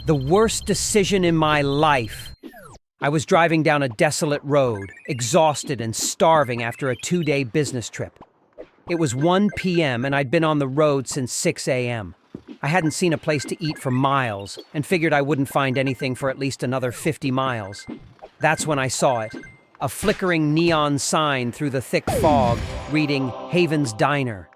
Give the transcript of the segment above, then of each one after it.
The worst decision in my life. I was driving down a desolate road, exhausted and starving after a 2-day business trip. It was 1 p.m. and I'd been on the road since 6 a.m. I hadn't seen a place to eat for miles and figured I wouldn't find anything for at least another 50 miles. That's when I saw it. A flickering neon sign through the thick fog reading Haven's Diner.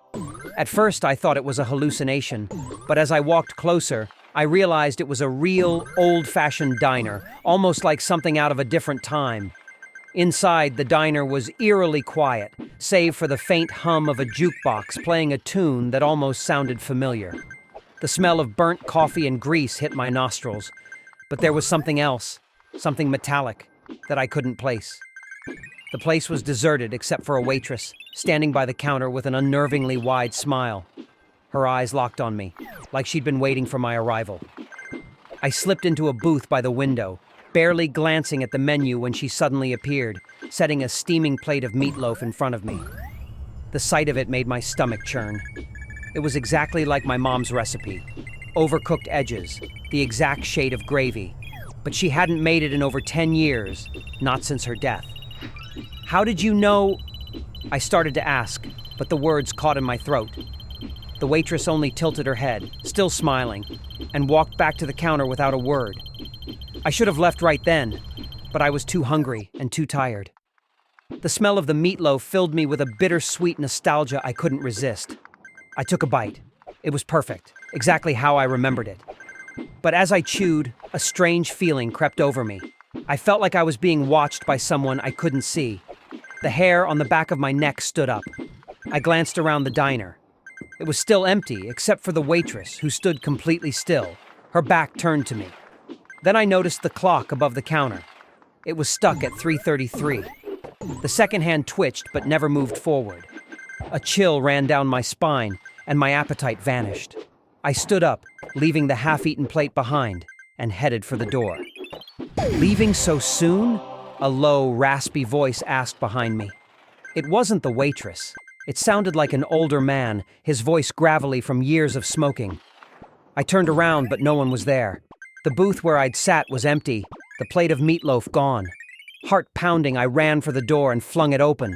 At first I thought it was a hallucination, but as I walked closer, I realized it was a real, old-fashioned diner, almost like something out of a different time. Inside, the diner was eerily quiet, save for the faint hum of a jukebox playing a tune that almost sounded familiar. The smell of burnt coffee and grease hit my nostrils, but there was something else, something metallic, that I couldn't place. The place was deserted except for a waitress, standing by the counter with an unnervingly wide smile. Her eyes locked on me, like she'd been waiting for my arrival. I slipped into a booth by the window, barely glancing at the menu when she suddenly appeared, setting a steaming plate of meatloaf in front of me. The sight of it made my stomach churn. It was exactly like my mom's recipe. Overcooked edges, the exact shade of gravy. But she hadn't made it in over 10 years, not since her death. "How did you know?" I started to ask, but the words caught in my throat. The waitress only tilted her head, still smiling, and walked back to the counter without a word. I should have left right then, but I was too hungry and too tired. The smell of the meatloaf filled me with a bittersweet nostalgia I couldn't resist. I took a bite. It was perfect, exactly how I remembered it. But as I chewed, a strange feeling crept over me. I felt like I was being watched by someone I couldn't see. The hair on the back of my neck stood up. I glanced around the diner. It was still empty, except for the waitress, who stood completely still, her back turned to me. Then I noticed the clock above the counter. It was stuck at 3:33. The second hand twitched but never moved forward. A chill ran down my spine, and my appetite vanished. I stood up, leaving the half-eaten plate behind, and headed for the door. "Leaving so soon?" a low, raspy voice asked behind me. It wasn't the waitress. It sounded like an older man, his voice gravelly from years of smoking. I turned around, but no one was there. The booth where I'd sat was empty, the plate of meatloaf gone. Heart pounding, I ran for the door and flung it open.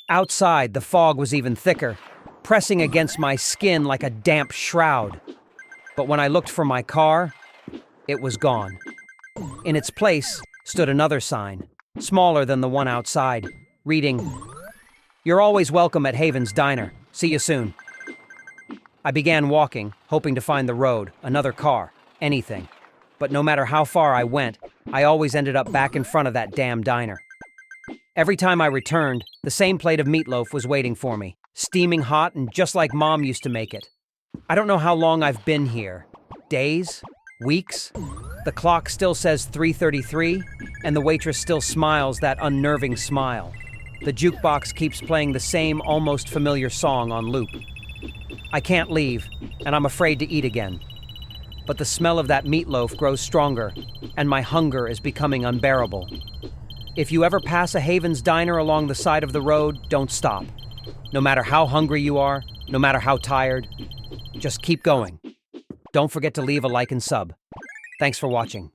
Outside, the fog was even thicker, pressing against my skin like a damp shroud. But when I looked for my car, it was gone. In its place stood another sign, smaller than the one outside, reading, "You're always welcome at Haven's Diner. See you soon." I began walking, hoping to find the road, another car, anything. But no matter how far I went, I always ended up back in front of that damn diner. Every time I returned, the same plate of meatloaf was waiting for me, steaming hot and just like Mom used to make it. I don't know how long I've been here. Days? Weeks? The clock still says 3:33, and the waitress still smiles that unnerving smile. The jukebox keeps playing the same almost familiar song on loop. I can't leave, and I'm afraid to eat again. But the smell of that meatloaf grows stronger, and my hunger is becoming unbearable. If you ever pass a Haven's Diner along the side of the road, don't stop. No matter how hungry you are, no matter how tired, just keep going. Don't forget to leave a like and sub. Thanks for watching.